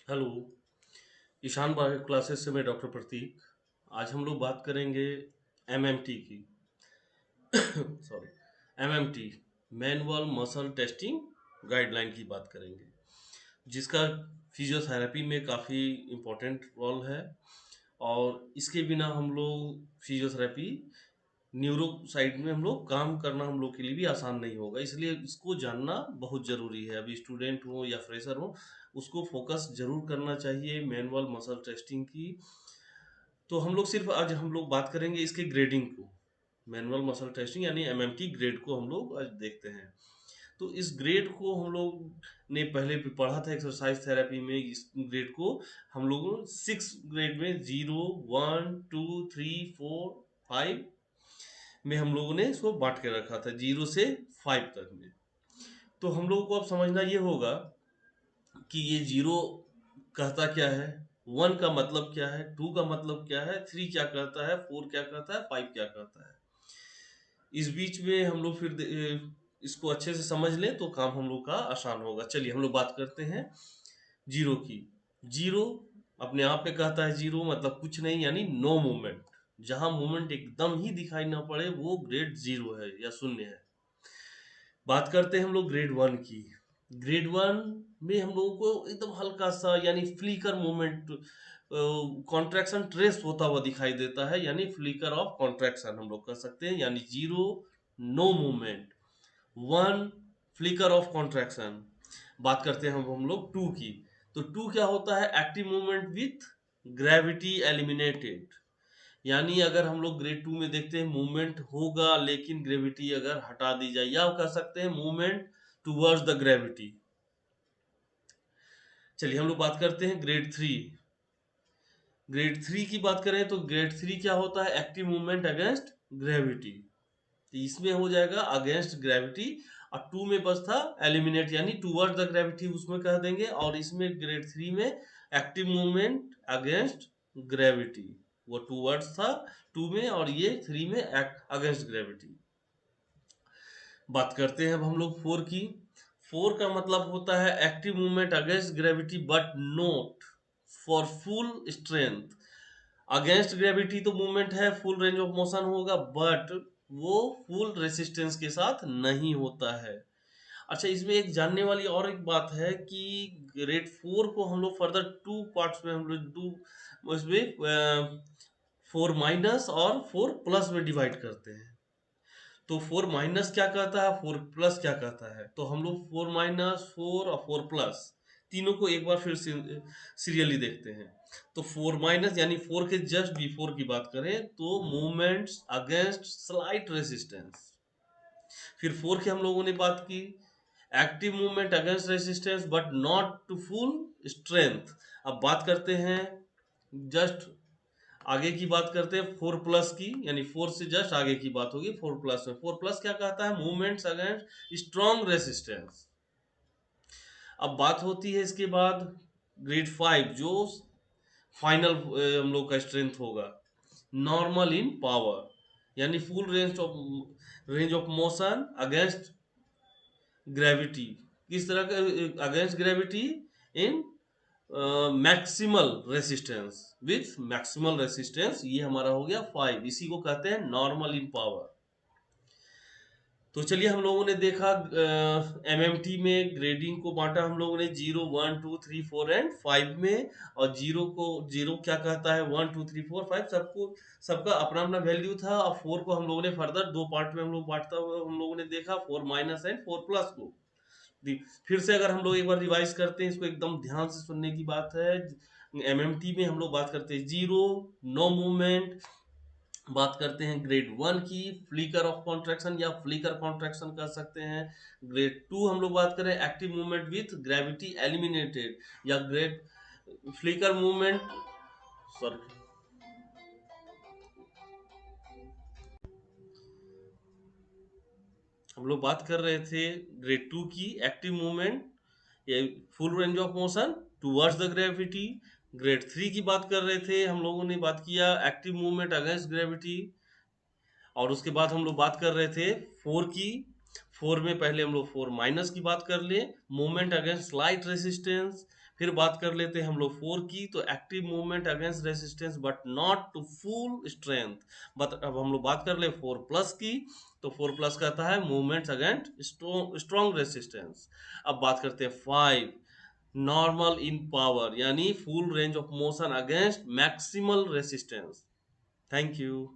Hello. Ishan bio classes से मैं doctor प्रतीक। आज हम लोग बात करेंगे एमएमटी की। Sorry, MMT, manual muscle testing guideline की बात करेंगे, जिसका फिजियोथेरेपी में काफ़ी इम्पोर्टेंट रोल है। और इसके बिना हम लोग फिजियोथेरेपी न्यूरो साइड में हम लोग काम करना हम लोग के लिए भी आसान नहीं होगा, इसलिए इसको जानना बहुत ज़रूरी है। अभी स्टूडेंट हो या फ्रेशर हो, उसको फोकस जरूर करना चाहिए मैनुअल मसल टेस्टिंग की। तो हम लोग सिर्फ आज हम लोग बात करेंगे इसके ग्रेडिंग को, मैनुअल मसल टेस्टिंग यानी एमएमटी ग्रेड को हम लोग आज देखते हैं। तो इस ग्रेड को हम लोग ने पहले भी पढ़ा था एक्सरसाइज थेरेपी में। इस ग्रेड को हम लोगों 6 ग्रेड में 0, 1, 2, 3, 4, 5 में हम लोगों ने इसको बांट के रखा था, 0 से 5 तक में। तो हम लोगों को अब समझना ये होगा कि ये 0 कहता क्या है, 1 का मतलब क्या है, 2 का मतलब क्या है, 3 क्या कहता है, 4 क्या कहता है, 5 क्या कहता है। इस बीच में हम लोग फिर इसको अच्छे से समझ लें तो काम हम लोग का आसान होगा। चलिए हम लोग बात करते हैं जीरो की। जीरो अपने आप में कहता है, जीरो मतलब कुछ नहीं, यानी नो मूवमेंट। जहां मूवमेंट एकदम ही दिखाई ना पड़े वो ग्रेड जीरो है या शून्य है। बात करते हैं हम लोग ग्रेड वन की। ग्रेड वन में हम लोगों को एकदम हल्का सा यानी फ्लिकर मूवमेंट, कॉन्ट्रैक्शन ट्रेस होता हुआ दिखाई देता है, यानी फ्लिकर ऑफ कॉन्ट्रैक्शन हम लोग कह सकते हैं। यानी zero no movement, one flicker of contraction. बात करते हैं हम लोग टू की। तो टू क्या होता है, active movement with gravity eliminated. यानी अगर हम लोग ग्रेड टू में देखते हैं मूवमेंट होगा लेकिन ग्रेविटी अगर हटा दी जाए, या कह सकते हैं मूवमेंट टुवर्ड्स द ग्रेविटी। चलिए हम लोग बात करते हैं ग्रेड थ्री। ग्रेड थ्री की बात करें तो ग्रेड थ्री क्या होता है, एक्टिव मूवमेंट अगेंस्ट ग्रेविटी। तो इसमें हो जाएगा अगेंस्ट ग्रेविटी। और टू में बस था एलिमिनेट यानी टुवर्ड द ग्रेविटी, उसमें कह देंगे। और इसमें ग्रेड थ्री में एक्टिव मूवमेंट अगेंस्ट ग्रेविटी, वो टूवर्ड्स था टू में, और ये थ्री में अगेंस्ट ग्रेविटी। बात करते हैं अब हम लोग फोर की। फोर का मतलब होता है active movement against gravity but note for full strength. Against gravity तो मूवमेंट है, फुल रेंज ऑफ मोशन होगा, बट वो फुल रेसिस्टेंस के साथ नहीं होता है। अच्छा, इसमें एक जानने वाली और एक बात है कि ग्रेड फोर को हम लोग फर्दर टू पार्ट्स में हम लोग टू उसमें फोर माइनस और फोर प्लस में डिवाइड करते हैं। तो फोर माइनस क्या कहता है, फोर प्लस क्या कहता है, तो हम लोग फोर माइनस, फोर और फोर प्लस तीनों को एक बार फिर सीरियली देखते हैं। तो फोर माइनस यानी फोर के जस्ट बिफोर की बात करें तो मूवमेंट्स अगेंस्ट स्लाइट रेसिस्टेंस। फिर फोर की हम लोगों ने बात की, active movement against resistance but not to full strength. अब बात करते हैं जस्ट आगे की, बात करते हैं फोर प्लस की, यानी फोर से जस्ट आगे की बात होगी फोर प्लस में। फोर प्लस क्या कहता है, मूवमेंट्स अगेंस्ट स्ट्रॉन्ग रेसिस्टेंस। अब बात होती है इसके बाद ग्रेड फाइव, जो फाइनल हम लोग का स्ट्रेंथ होगा, नॉर्मल इन पावर, यानी full range of motion against gravity. किस तरह का against gravity, in maximal resistance, with maximal resistance, ये हमारा हो गया फाइव। इसी को कहते हैं नॉर्मल इन पावर। तो चलिए हम लोगों ने देखा एमएमटी में ग्रेडिंग को बांटा हम लोगों ने 0, 1, 2, 3, 4 एंड 5 में। और जीरो को, जीरो क्या कहता है, 1, 2, 3, 4, 5, सबको सबका अपना अपना वैल्यू था। और फोर को हम लोगों ने फर्दर दो पार्ट में हम लोग बांटता हुआ हम लोगों ने देखा, four minus and four plus को। फिर से अगर हम लोग एक बार रिवाइज करते हैं इसको, एकदम ध्यान से सुनने की बात है। एमएमटी में हम लोग बात करते हैं जीरो, नो मूवमेंट। बात करते हैं ग्रेड वन की, फ्लिकर ऑफ कॉन्ट्रैक्शन या फ्लिकर कॉन्ट्रैक्शन कर सकते हैं। ग्रेड टू हम लोग बात करें active movement with gravity eliminated, या ग्रेड फ्लिकर मूवमेंट, सॉरी, हम लोग बात कर रहे थे ग्रेड टू की, एक्टिव मूवमेंट, ये full range of motion towards the gravity. Grade three की बात कर रहे थे, हम लोगों ने बात किया एक्टिव मूवमेंट अगेंस्ट ग्रेविटी। और उसके बाद हम लोग बात कर रहे थे फोर की। 4 में पहले हम लोग 4 माइनस की बात कर लिए, मूवमेंट अगेंस्ट स्लाइट रेसिस्टेंस। फिर बात कर लेते हैं हम लोग 4 की, तो active movement against resistance but not to full strength. But अब हम लोग बात कर ले 4 प्लस की, तो 4 प्लस कहता है मूवमेंट्स अगेंस्ट स्ट्रॉन्ग रेसिस्टेंस। अब बात करते हैं 5, नॉर्मल इन पावर, यानी full range of motion against maximal resistance. Thank you.